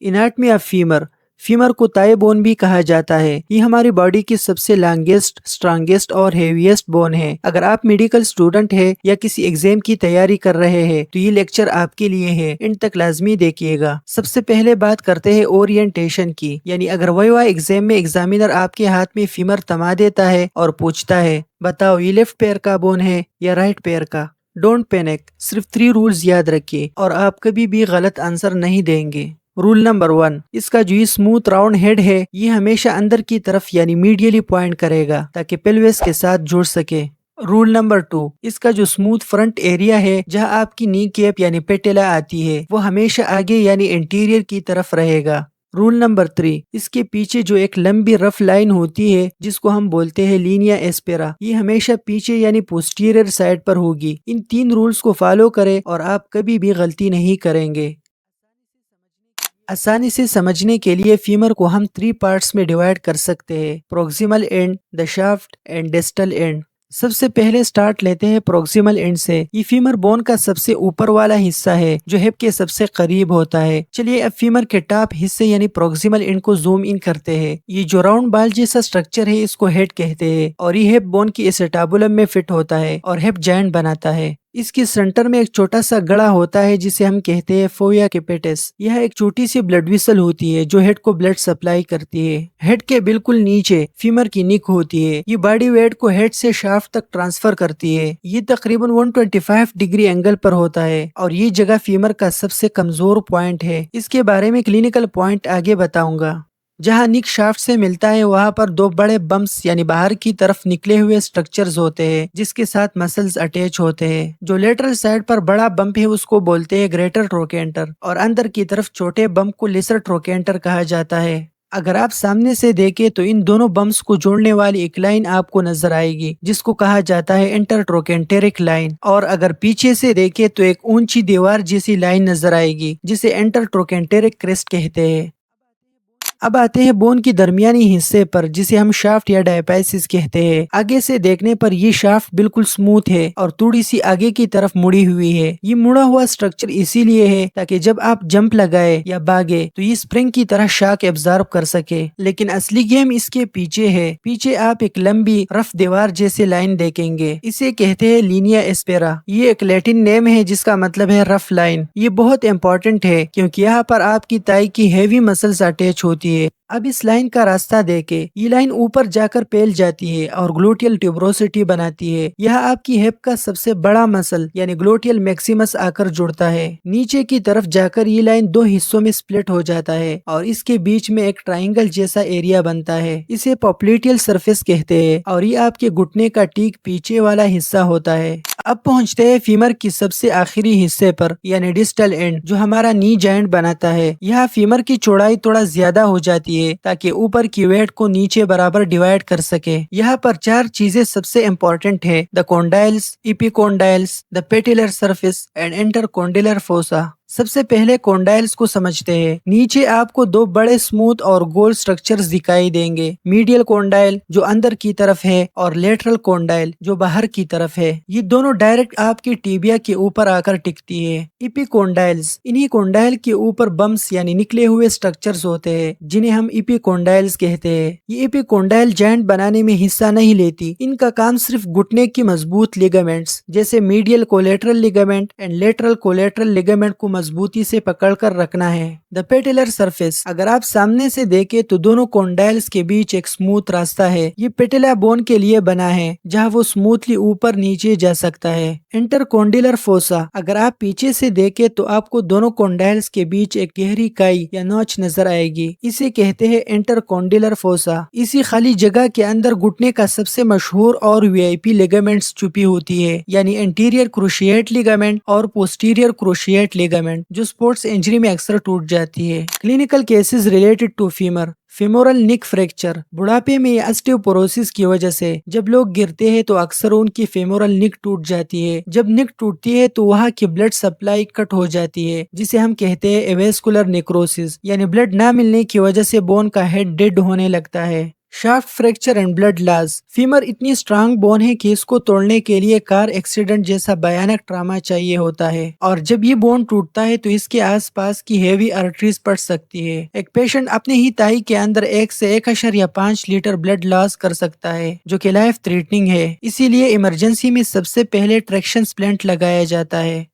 Anatomy of femur. Femur को ताई bone भी कहा जाता है। ये हमारी बॉडी की सबसे लॉन्गेस्ट, स्ट्रॉन्गेस्ट और हेवीएस्ट बोन है। अगर आप मेडिकल स्टूडेंट है या किसी एग्जाम की तैयारी कर रहे हैं तो ये लेक्चर आपके लिए है, इन तक लाजमी देखिएगा। सबसे पहले बात करते हैं ओरिएंटेशन की, यानी अगर वाइवा एग्जाम में एग्जामिनर आपके हाथ में फीमर थमा देता है और पूछता है बताओ ये लेफ्ट पैर का बोन है या राइट पैर का। डोंट पैनिक, सिर्फ 3 रूल्स याद रखिए और आप कभी भी गलत आंसर नहीं देंगे। रूल नंबर 1, इसका जो ये स्मूथ राउंड हेड है ये हमेशा अंदर की तरफ यानी मीडियली पॉइंट करेगा ताकि पेल्विस के साथ जुड़ सके। रूल नंबर 2, इसका जो स्मूथ फ्रंट एरिया है जहां आपकी नी कैप यानी पेटेला आती है वो हमेशा आगे यानी इंटीरियर की तरफ रहेगा। रूल नंबर 3, इसके पीछे जो एक लंबी रफ लाइन होती है जिसको हम बोलते हैं लीनिया एस्पेरा, ये हमेशा पीछे यानी पोस्टीरियर साइड पर होगी। इन 3 रूल्स को फॉलो करें और आप कभी भी गलती नहीं करेंगे। आसानी से समझने के लिए फीमर को हम 3 पार्ट्स में डिवाइड कर सकते हैं, proximal and, the shaft and distal end. सबसे पहले स्टार्ट लेते हैं प्रोक्सिमल एंड से। ये फीमर बोन का सबसे ऊपर वाला हिस्सा है जो हिप के सबसे करीब होता है। चलिए अब फीमर के टॉप हिस्से यानी प्रोक्सिमल एंड को जूम इन करते हैं। ये जो राउंड बाल जैसा स्ट्रक्चर है इसको हेड कहते हैं और ये हिप बोन की एसेटाबुलम में फिट होता है और हिप जॉइंट बनाता है। इसके सेंटर में एक छोटा सा गड़ा होता है जिसे हम कहते हैं फोया कैपेटस। यह एक छोटी सी ब्लड विसल होती है जो हेड को ब्लड सप्लाई करती है। हेड के बिल्कुल नीचे फीमर की निक होती है। ये बॉडी वेट को हेड से शाफ्ट तक ट्रांसफर करती है। ये तकरीबन 125 डिग्री एंगल पर होता है और ये जगह फीमर का सबसे कमजोर पॉइंट है। इसके बारे में क्लिनिकल पॉइंट आगे बताऊंगा। जहां निक शाफ्ट से मिलता है वहां पर 2 बड़े बम्प्स यानी बाहर की तरफ निकले हुए स्ट्रक्चर्स होते हैं जिसके साथ मसल्स अटैच होते हैं। जो लेटरल साइड पर बड़ा बम्प है उसको बोलते हैं ग्रेटर ट्रोकेंटर और अंदर की तरफ छोटे बम्प को लेसर ट्रोकेंटर कहा जाता है। अगर आप सामने से देखें तो इन दोनों बम्प्स को जोड़ने वाली एक लाइन आपको नजर आएगी जिसको कहा जाता है इंटरट्रोकेंटेरिक लाइन, और अगर पीछे से देखें तो एक ऊंची दीवार जैसी लाइन नजर आएगी जिसे इंटरट्रोकेंटेरिक क्रेस्ट कहते हैं। अब आते हैं बोन की दरमियानी हिस्से पर जिसे हम शाफ्ट या डायपाइसिस कहते हैं। आगे से देखने पर ये शाफ्ट बिल्कुल स्मूथ है और थोड़ी सी आगे की तरफ मुड़ी हुई है। ये मुड़ा हुआ स्ट्रक्चर इसीलिए है ताकि जब आप जंप लगाए या भागे तो ये स्प्रिंग की तरह शॉक एब्जॉर्ब कर सके। लेकिन असली गेम इसके पीछे है। पीछे आप एक लंबी रफ दीवार जैसे लाइन देखेंगे, इसे कहते हैं लीनिया एस्पेरा। ये एक लैटिन नेम है जिसका मतलब है रफ लाइन। ये बहुत इंपॉर्टेंट है क्योंकि यहाँ पर आपकी ताई की हेवी मसल्स अटैच होती है। अब इस लाइन का रास्ता देखे, ये लाइन ऊपर जाकर फैल जाती है और ग्लूटियल ट्यूबरोसिटी बनाती है। यह आपकी हिप का सबसे बड़ा मसल यानी ग्लूटियल मैक्सिमस आकर जुड़ता है। नीचे की तरफ जाकर ये लाइन 2 हिस्सों में स्प्लिट हो जाता है और इसके बीच में एक ट्राइंगल जैसा एरिया बनता है। इसे पॉप्लिटियल सरफेस कहते हैं और ये आपके घुटने का ठीक पीछे वाला हिस्सा होता है। अब पहुंचते हैं फीमर की सबसे आखिरी हिस्से पर यानी डिस्टल एंड, जो हमारा नी जॉइंट बनाता है। यह फीमर की चौड़ाई थोड़ा ज्यादा हो जाती है ताकि ऊपर की वेट को नीचे बराबर डिवाइड कर सके। यहाँ पर 4 चीजें सबसे इम्पोर्टेंट है: the condyles, epicondyles, the patellar surface and intercondylar fossa. सबसे पहले कॉन्डाइल्स को समझते हैं। नीचे आपको 2 बड़े स्मूथ और गोल स्ट्रक्चर्स दिखाई देंगे, मीडियल कॉन्डाइल जो अंदर की तरफ है और लेटरल कॉन्डाइल जो बाहर की तरफ है। ये दोनों डायरेक्ट आपकी टिबिया के ऊपर आकर टिकती है। इपिकॉन्डाइल्स, इन्हीं कॉन्डाइल के ऊपर बम्प्स यानी निकले हुए स्ट्रक्चर्स होते हैं जिन्हें हम इपिकॉन्डाइल्स कहते हैं। ये इपिकॉन्डाइल जॉइंट बनाने में हिस्सा नहीं लेती। इनका काम सिर्फ घुटने की मजबूत लिगामेंट्स जैसे medial collateral ligament and lateral collateral ligament को मजबूती से पकड़कर रखना है। द पेटिलर सरफेस, अगर आप सामने से देखें तो दोनों कॉन्डाइल्स के बीच एक स्मूथ रास्ता है। ये पेटिला बोन के लिए बना है जहां वो स्मूथली ऊपर नीचे जा सकता है। इंटरकॉन्डिलर फोसा, अगर आप पीछे से देखें तो आपको दोनों कॉन्डाइल्स के बीच एक गहरी काई या नोच नजर आएगी। इसे कहते हैं इंटरकॉन्डिलर फोसा। इसी खाली जगह के अंदर घुटने का सबसे मशहूर और वीआईपी लिगामेंट्स छुपी होती है यानी एंटीरियर क्रूशिएट लिगामेंट और पोस्टीरियर क्रूशिएट लिगामेंट जो स्पोर्ट्स इंजरी में अक्सर टूट जाती है। Clinical cases related to femur: femoral neck fracture, बुढ़ापे में ऑस्टियोपोरोसिस की वजह से जब लोग गिरते हैं तो अक्सर उनकी फेमोरल निक टूट जाती है। जब निक टूटती है तो वहाँ की ब्लड सप्लाई कट हो जाती है जिसे हम कहते हैं एवेस्कुलर नेक्रोसिस, यानी ब्लड ना मिलने की वजह से बोन का हेड डेड होने लगता है। Shaft fracture and blood loss. Femur इतनी स्ट्रांग बोन है कि इसको तोड़ने के लिए कार एक्सीडेंट जैसा भयानक ट्रामा चाहिए होता है, और जब ये बोन टूटता है तो इसके आसपास की हेवी आर्टरीज फट सकती है। एक पेशेंट अपने ही ताई के अंदर 1 से 1.5 लीटर ब्लड लॉस कर सकता है, जो कि लाइफ थ्रेटनिंग है। इसीलिए इमरजेंसी में सबसे पहले ट्रैक्शन स्प्लेंट लगाया जाता है।